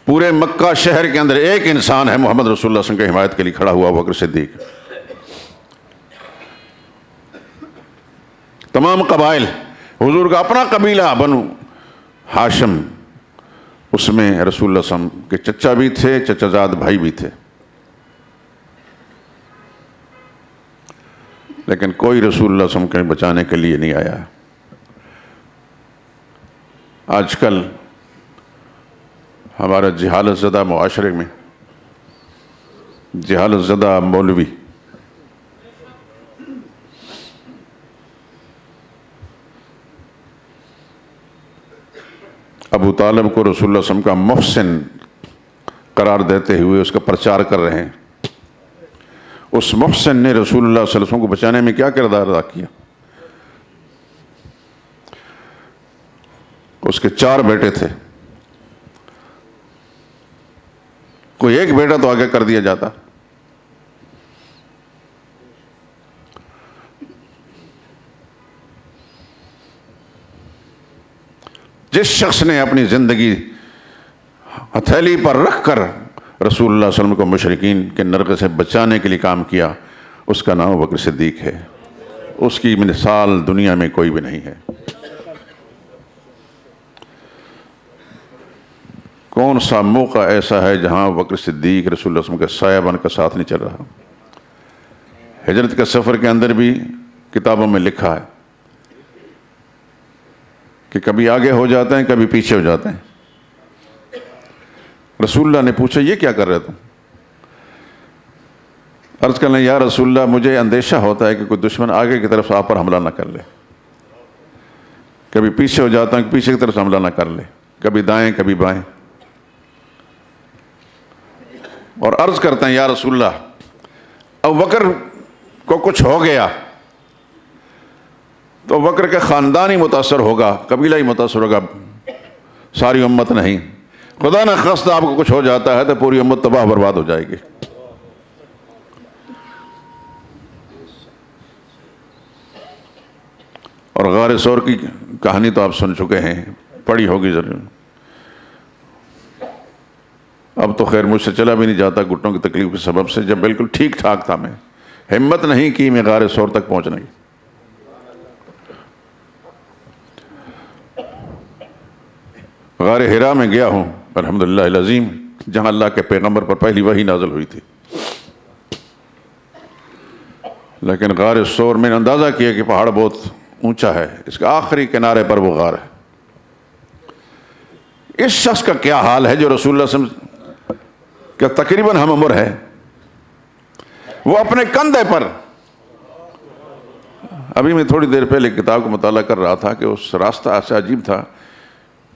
[SPEAKER 1] پورے مکہ شہر کے اندر ایک انسان ہے محمد رسول اللہ صلی اللہ علیہ وسلم کی حمایت کے لیے کھڑا ہوا، ابوبکر صدیق۔ تمام قبائل، حضور کا اپنا قبیلہ بنو ہاشم، اس میں رسول اللہ صلی اللہ علیہ وسلم کے چچا بھی تھے، چچا زاد بھائی بھی تھے، لیکن کوئی رسول اللہ صلی اللہ علیہ وسلم کے بچانے کے لیے نہیں آیا۔ آج کل ہمارے جہالت زدہ معاشرے میں جہالت زدہ مولوی ابو طالب کو رسول اللہ صلی اللہ علیہ وسلم کا محسن قرار دیتے ہوئے اس کا پرچار کر رہے ہیں۔ اس محسن نے رسول اللہ صلی اللہ علیہ وسلم کو بچانے میں کیا کردار ادا کیا؟ اس کے 4 بیٹے تھے، کوئی ایک بیٹا تو آگے کر دیا جاتا۔ جس شخص نے اپنی زندگی ہتھیلی پر رکھ کر رسول اللہ صلی اللہ علیہ وسلم کو مشرکین کے نرغے سے بچانے کے لیے کام کیا، اس کا نام ابوبکر صدیق ہے۔ اس کی مثال دنیا میں کوئی بھی نہیں ہے۔ کون سا موقع ایسا ہے جہاں ابوبکر صدیق رسول اللہ صلی اللہ علیہ وسلم کے سایہ بن کا ساتھ نہیں چل رہا؟ ہجرت کے سفر کے اندر بھی کتابوں میں لکھا ہے کہ کبھی آگے ہو جاتے ہیں، کبھی پیچھے ہو جاتے ہیں، رسول اللہ نے پوچھا یہ کیا کر رہے تم؟ عرض کرنے یا رسول اللہ مجھے اندیشہ ہوتا ہے کہ کوئی دشمن آگے کی طرف آپ پر حملہ نہ کر لے، کبھی پیچھے ہو جاتا ہوں کہ پیچھے کی طرف حملہ نہ کر لے، کبھی دائیں کبھی بائیں، اور عرض کرتے ہیں یا رسول اللہ ابو بکر کو کچھ ہو گیا تو ابو بکر کے خاندان ہی متاثر ہوگا، قبیلہ ہی متاثر ہوگا، ساری امت نہیں، خدا نہ خواستہ آپ کو کچھ ہو جاتا ہے تو پوری امت تباہ برباد ہو جائے گی۔ اور غار ثور کی کہانی تو آپ سن چکے ہیں، پڑھی ہوگی ضرور۔ اب تو خیر مجھ سے چلا بھی نہیں جاتا گھٹنوں کی تکلیف کے سبب سے، جب بالکل ٹھیک ٹھاک تھا میں ہمت نہیں کی میں غار ثور تک پہنچنے کی۔ غار حرا میں گیا ہوں الحمدللہ العظیم، جہاں اللہ کے پیغمبر پر پہلی وحی نازل ہوئی تھی، لیکن غار ثور میں نے اندازہ کیا کہ پہاڑ بہت اونچا ہے، اس کے آخری کنارے پر وہ غار ہے۔ اس شخص کا کیا حال ہے جو رسول اللہ صلی اللہ علیہ وسلم کہ تقریباً ہم عمر ہے، وہ اپنے کندھے پر، ابھی میں تھوڑی دیر پہلے کتاب کو مطالعہ کر رہا تھا کہ اس راستہ ایسا عجیب تھا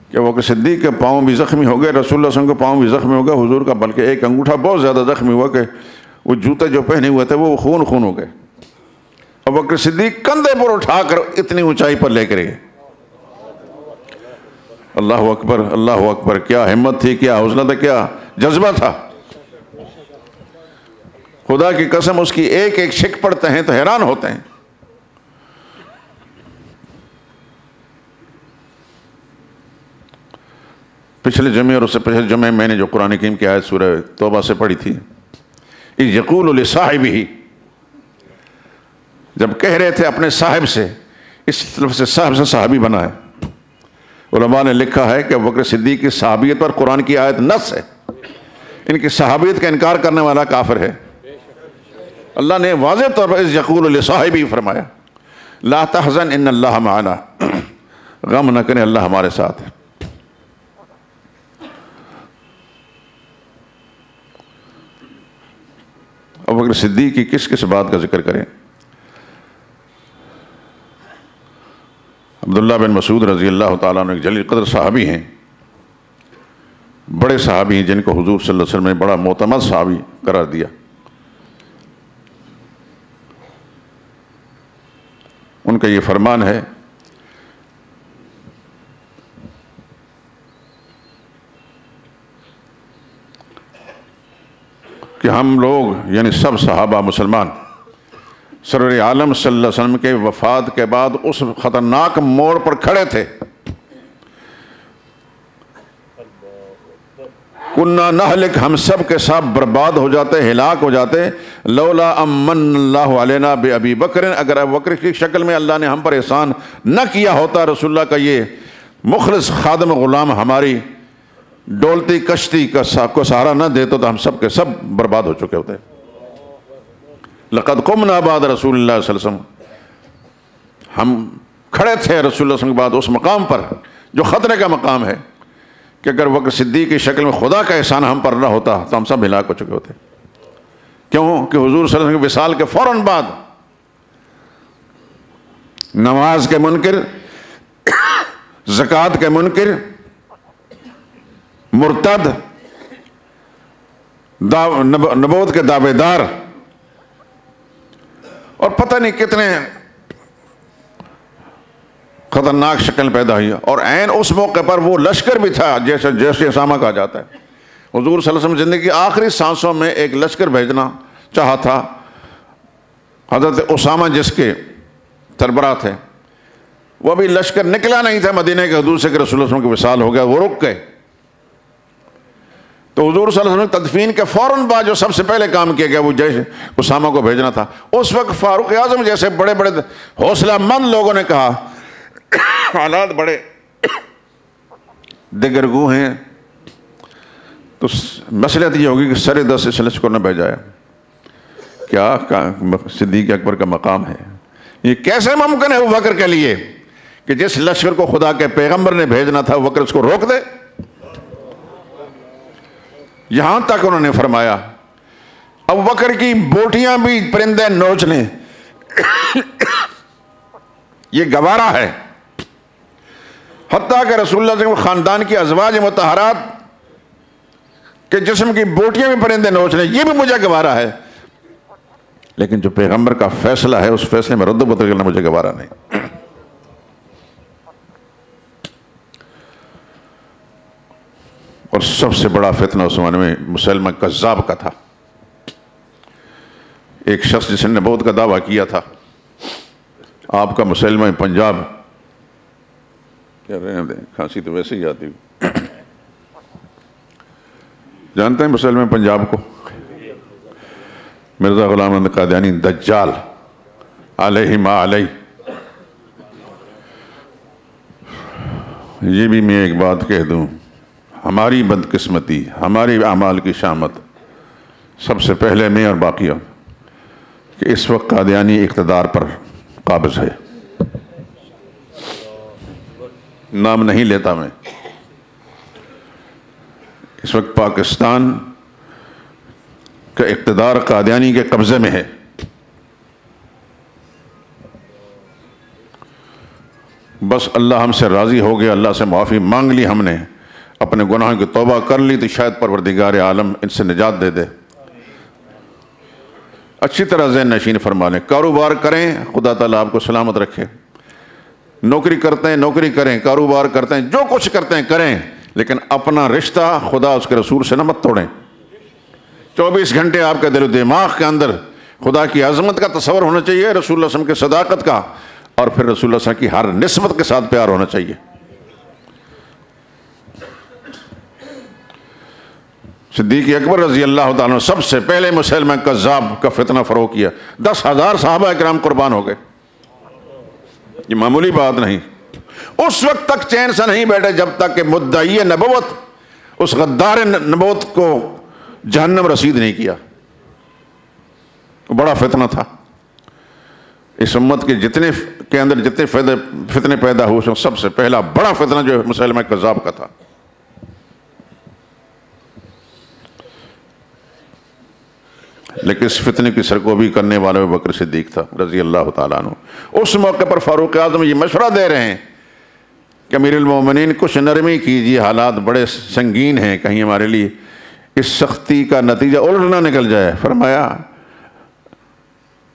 [SPEAKER 1] کہ وہ کہ صدیق کے پاؤں بھی زخمی ہو گئے، رسول اللہ صلی اللہ علیہ وسلم کے پاؤں بھی زخمی ہو گئے، حضور کا بلکہ ایک انگوٹھا بہت زیادہ زخمی ہوا کہ وہ جوتے جو پہنے ہوئے تھے وہ خون خون ہو گئے، ابو بکر صدیق کندھے پر اٹھا کر اتنی اونچائی پر لے کر گئے۔ اللہ اکبر اللہ اکبر، کیا ہمت تھی، کیا حوصلہ تھا، کیا جذبہ تھا۔ خدا کی قسم اس کی ایک ایک شک پڑھتے ہیں تو حیران ہوتے ہیں۔ پچھلے جمعے اور اس سے پچھلے جمعے میں نے جو قرآن کریم کی آیت سورہ توبہ سے پڑھی تھی، اِذْ يَقُولُ لِصَاحِبِهِ، جب کہہ رہے تھے اپنے صاحب سے، اس طرف سے صاحب سے صحابی بنا ہے۔ علماء نے لکھا ہے کہ ابو بکر صدیق کی صحابیت پر قرآن کی آیت نص ہے، ان کی صحابیت کا انکار کرنے والا کافر ہے۔ اللہ نے واضح طور پر اِذْ يَقُولُ لِصَاحِبِهِ فرمایا، لا تحزن ان اللہ معنا، غم نہ کریں اللہ ہمارے ساتھ ہے۔ ابو بکر صدیق کی کس کس بات کا ذکر کریں؟ عبداللہ بن مسعود رضی اللہ تعالیٰ عنہ ایک جلیل قدر صحابی ہیں، بڑے صحابی ہیں جن کو حضور صلی اللہ علیہ وسلم نے بڑا معتمد صحابی قرار دیا۔ ان کا یہ فرمان ہے کہ ہم لوگ یعنی سب صحابہ مسلمان سرور عالم صلی اللہ علیہ وسلم کے وفات کے بعد اس خطرناک موڑ پر کھڑے تھے، کننا نہلک، ہم سب کے ساتھ برباد ہو جاتے، ہلاک ہو جاتے، لولا امن اللہ علینا بابی بکر، اگر ابو بکر کی شکل میں اللہ نے ہم پر احسان نہ کیا ہوتا، رسول اللہ کا یہ مخلص خادم غلام ہماری ڈولتی کشتی کا کو سہارا نہ دیتا تو ہم سب کے سب برباد ہو چکے ہوتے۔ لقد قمنا بعد رسول اللہ صلی اللہ علیہ وسلم، ہم کھڑے تھے رسول اللہ صلی اللہ علیہ وسلم کے بعد اس مقام پر جو خطرے کا مقام ہے کہ اگر بکر صدیق کی شکل میں خدا کا احسان ہم پر نہ ہوتا تو ہم سب ہلاک ہو چکے ہوتے۔ کیوں کہ حضور صلی اللہ علیہ وسلم کے وصال کے فوراً بعد نماز کے منکر، زکوٰۃ کے منکر، مرتد، نبوت کے دعوے دار اور پتہ نہیں کتنے خطرناک شکل پیدا ہوئی، اور عین اس موقع پر وہ لشکر بھی تھا جیسے جیش اسامہ کہا جاتا ہے۔ حضور صلی اللہ علیہ وسلم زندگی کی آخری سانسوں میں ایک لشکر بھیجنا چاہا تھا، حضرت اسامہ جس کے سربراہ تھے، وہ ابھی لشکر نکلا نہیں تھا مدینہ کے حدود سے کہ رسول اللہ صلی اللہ علیہ وسلم کے وصال ہو گیا، وہ رک گئے۔ تو حضور صلی اللہ علیہ وسلم تدفین کے فوراً بعد جو سب سے پہلے کام کیا گیا وہ جیش اسامہ کو بھیجنا تھا۔ اس وقت فاروق اعظم جیسے بڑے بڑے حوصلہ مند لوگوں نے کہا حالات بڑے دگرگو ہیں، تو مصلحت یہ ہوگی کہ سر دست اس لشکر نہ بھیجایا۔ کیا صدیق اکبر کا مقام ہے، یہ کیسے ممکن ہے ابو بکر کے لیے کہ جس لشکر کو خدا کے پیغمبر نے بھیجنا تھا ابو بکر اس کو روک دے؟ یہاں تک انہوں نے فرمایا ابو بکر کی بوٹیاں بھی پرندے نوچ لیں یہ گوارا ہے، حتیٰ کہ رسول اللہ صلی اللہ علیہ وسلم خاندان کی ازواج مطہرات کے جسم کی بوٹیاں بھی پرندے نوچ لیں یہ بھی مجھے گوارا ہے، لیکن جو پیغمبر کا فیصلہ ہے اس فیصلے میں رد و بدل کرنا مجھے گوارا نہیں۔ اور سب سے بڑا فتنہ اس زمانے میں مسلمہ کذاب کا تھا، ایک شخص جس نے نبوت کا دعویٰ کیا تھا، آپ کا مسلمہ پنجاب، کیا رہے ہیں کھانسی تو ویسے ہی آتی، جانتے ہیں مسلمہ پنجاب کو؟ مرزا غلام احمد قادیانی دجال علیہ ما علیہ۔ یہ بھی میں ایک بات کہہ دوں، ہماری بدقسمتی، ہماری اعمال کی شامت سب سے پہلے میں اور باقی کہ اس وقت قادیانی اقتدار پر قابض ہے، نام نہیں لیتا میں، اس وقت پاکستان کا اقتدار قادیانی کے قبضے میں ہے۔ بس اللہ ہم سے راضی ہو گیا، اللہ سے معافی مانگ لی ہم نے، اپنے گناہوں کی توبہ کر لی تو شاید پروردگار عالم ان سے نجات دے دے۔ اچھی طرح ذہن نشین فرما لیں، کاروبار کریں خدا تعالیٰ آپ کو سلامت رکھے، نوکری کرتے ہیں نوکری کریں، کاروبار کرتے ہیں، جو کچھ کرتے ہیں کریں، لیکن اپنا رشتہ خدا اس کے رسول سے نہ مت توڑیں۔ 24 گھنٹے آپ کے دل و دماغ کے اندر خدا کی عظمت کا تصور ہونا چاہیے، رسول اللہ صلی اللہ علیہ وسلم کی صداقت کا، اور پھر رسول اللہ صلی اللہ علیہ وسلم کی ہر نسبت کے ساتھ پیار ہونا چاہیے۔ صدیق اکبر رضی اللہ تعالیٰ عنہ سب سے پہلے مسلمہ کذاب کا فتنہ فروغ کیا، 10,000 صحابہ کرام قربان ہو گئے، یہ معمولی بات نہیں۔ اس وقت تک چین سے نہیں بیٹھے جب تک کہ مدعی نبوت اس غدار نبوت کو جہنم رسید نہیں کیا، بڑا فتنہ تھا۔ اس امت کے جتنے کے اندر جتنے فتنے پیدا ہوئے اس سب سے پہلا بڑا فتنہ جو مسلمہ کذاب کا تھا۔ لیکن اس فتنے کی سرکوبی کرنے والا ابو بکر صدیق تھا رضی اللہ تعالیٰ عنہ۔ اس موقع پر فاروق اعظم یہ مشورہ دے رہے ہیں کہ امیر المومنین کچھ نرمی کیجیے، حالات بڑے سنگین ہیں، کہیں ہمارے لیے اس سختی کا نتیجہ الٹ نہ نکل جائے۔ فرمایا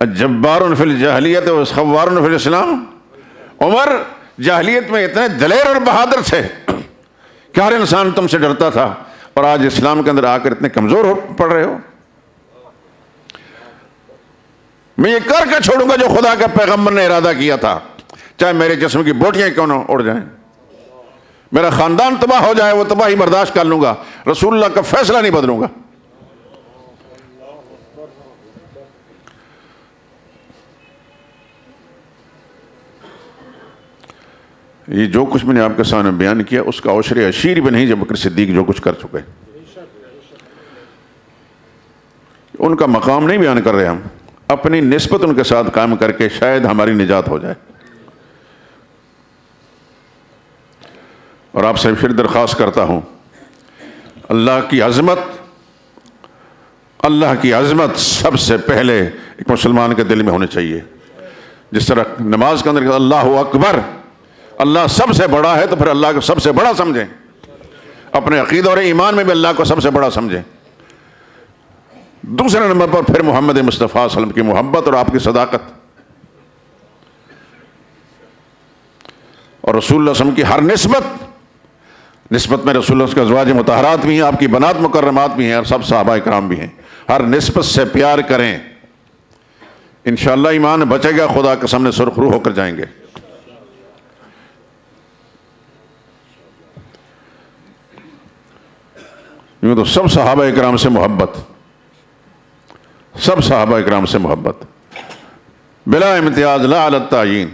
[SPEAKER 1] جبار فی الجاہلیت و خوار فی الاسلام، عمر جاہلیت میں اتنے دلیر اور بہادر تھے کہ ہر انسان تم سے ڈرتا تھا، اور آج اسلام کے اندر آ کر اتنے کمزور پڑ رہے ہو۔ میں یہ کر کے چھوڑوں گا جو خدا کا پیغمبر نے ارادہ کیا تھا، چاہے میرے جسم کی بوٹیاں کیوں نہ اڑ جائیں، میرا خاندان تباہ ہو جائے وہ تباہی برداشت کر لوں گا، رسول اللہ کا فیصلہ نہیں بدلوں گا۔ یہ جو کچھ میں نے آپ کے سامنے بیان کیا اس کا عشر عشیر بھی نہیں جب بکر صدیق جو کچھ کر چکے، ان کا مقام نہیں بیان کر رہے ہم، اپنی نسبت ان کے ساتھ قائم کر کے شاید ہماری نجات ہو جائے۔ اور آپ سے پھر درخواست کرتا ہوں، اللہ کی عظمت سب سے پہلے ایک مسلمان کے دل میں ہونے چاہیے۔ جس طرح نماز کے اندر اللہ اکبر، اللہ سب سے بڑا ہے، تو پھر اللہ کو سب سے بڑا سمجھیں، اپنے عقیدہ اور ایمان میں بھی اللہ کو سب سے بڑا سمجھیں۔ دوسرے نمبر پر پھر محمد مصطفیٰ صلی اللہ علیہ وسلم کی محبت اور آپ کی صداقت، اور رسول اللہ صلی اللہ علیہ وسلم کی ہر نسبت میں رسول اللہ کے ازواج مطہرات بھی ہیں، آپ کی بنات مکرمات بھی ہیں، اور سب صحابہ کرام بھی ہیں، ہر نسبت سے پیار کریں، انشاءاللہ ایمان بچے گا، خدا کے سامنے سرخ رو ہو کر جائیں گے۔ یوں تو سب صحابہ کرام سے محبت بلا امتیاز لا علی التعیین،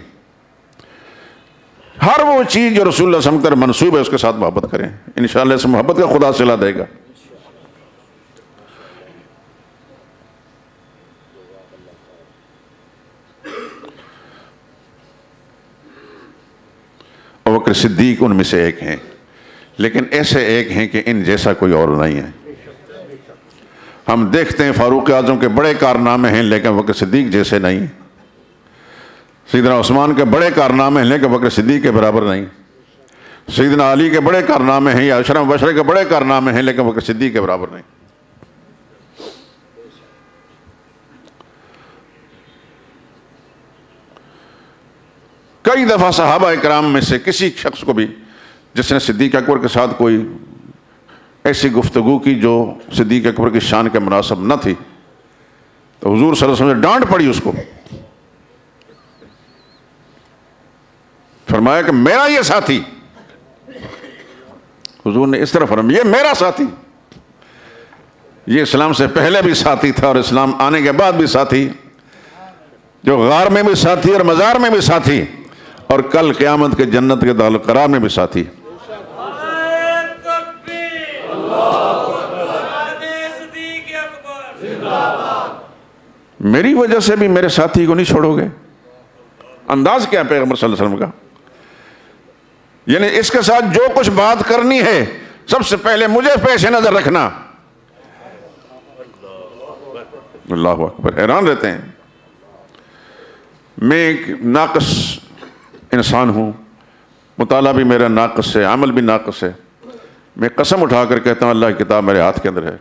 [SPEAKER 1] ہر وہ چیز جو رسول اللہ صلی اللہ علیہ وسلم کا منسوب ہے اس کے ساتھ محبت کریں، انشاءاللہ اس محبت کا خدا صلہ دے گا۔ ابوبکر صدیق ان میں سے ایک ہیں، لیکن ایسے ایک ہیں کہ ان جیسا کوئی اور نہیں ہے۔ ہم دیکھتے ہیں فاروق اعظم کے بڑے کارنامے ہیں لیکن بکر صدیق جیسے نہیں، سیدنا عثمان کے بڑے کارنامے ہیں لیکن بکر صدیق کے برابر نہیں، سیدنا علی کے بڑے کارنامے ہیں یا عشرہ مبشرہ کے بڑے کارنامے ہیں لیکن بکر صدیق کے برابر نہیں۔ کئی دفعہ صحابہ کرام میں سے کسی شخص کو بھی جس نے صدیق اکبر کے ساتھ کوئی ایسی گفتگو کی جو صدیق اکبر کی شان کے مناسب نہ تھی تو حضور صلی اللہ علیہ وسلم نے ڈانٹ پڑی اس کو، فرمایا کہ میرا یہ ساتھی، حضور نے اس طرح فرمایا یہ میرا ساتھی، یہ اسلام سے پہلے بھی ساتھی تھا اور اسلام آنے کے بعد بھی ساتھی، جو غار میں بھی ساتھی اور مزار میں بھی ساتھی اور کل قیامت کے جنت کے دار القرار میں بھی ساتھی۔ میری وجہ سے بھی میرے ساتھی کو نہیں چھوڑو گے؟ انداز کیا پیغمبر صلی اللہ علیہ وسلم کا، یعنی اس کے ساتھ جو کچھ بات کرنی ہے سب سے پہلے مجھے پیش نظر رکھنا۔ اللہ اکبر، حیران رہتے ہیں۔ میں ایک ناقص انسان ہوں، مطالعہ بھی میرا ناقص ہے، عمل بھی ناقص ہے، میں قسم اٹھا کر کہتا ہوں اللہ کی کتاب میرے ہاتھ کے اندر ہے،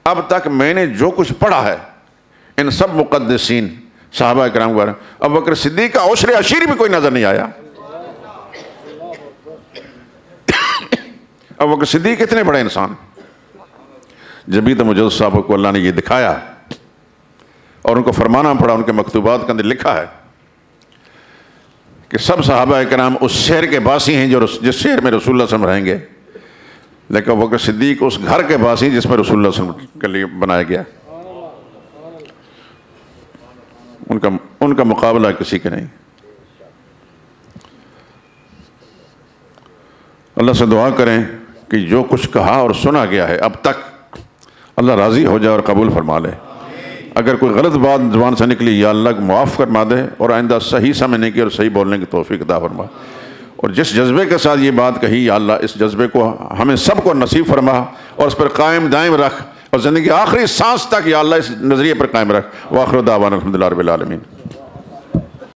[SPEAKER 1] اب تک میں نے جو کچھ پڑھا ہے ان سب مقدسین صحابہ کرام کو، اب بکر صدیق کا عشر عشیر بھی کوئی نظر نہیں آیا۔ اب بکر صدیق اتنے بڑے انسان، جبھی تو مجوز صاحب کو اللہ نے یہ دکھایا اور ان کو فرمانا پڑا، ان کے مکتوبات کے اندر لکھا ہے کہ سب صحابہ کرام اس شہر کے باسی ہیں جو جس شہر میں رسول اللہ صلی اللہ علیہ وسلم رہیں گے، لیکن بکر صدیق اس گھر کے باسی جس میں رسول اللہ صلی اللہ علیہ وسلم کے لیے بنایا گیا، ان کا مقابلہ کسی کے نہیں۔ اللہ سے دعا کریں کہ جو کچھ کہا اور سنا گیا ہے اب تک اللہ راضی ہو جائے اور قبول فرما لے۔ اگر کوئی غلط بات زبان سے نکلی یا اللہ معاف فرما دے اور آئندہ صحیح سمجھنے کی اور صحیح بولنے کی توفیق عطا فرما، اور جس جذبے کے ساتھ یہ بات کہی یا اللہ اس جذبے کو ہمیں سب کو نصیب فرما اور اس پر قائم دائم رکھ اور زندگی آخری سانس تک یا اللہ اس نظریے پر قائم رکھ۔ وآخر دعوانا الحمدللہ رب العالمین۔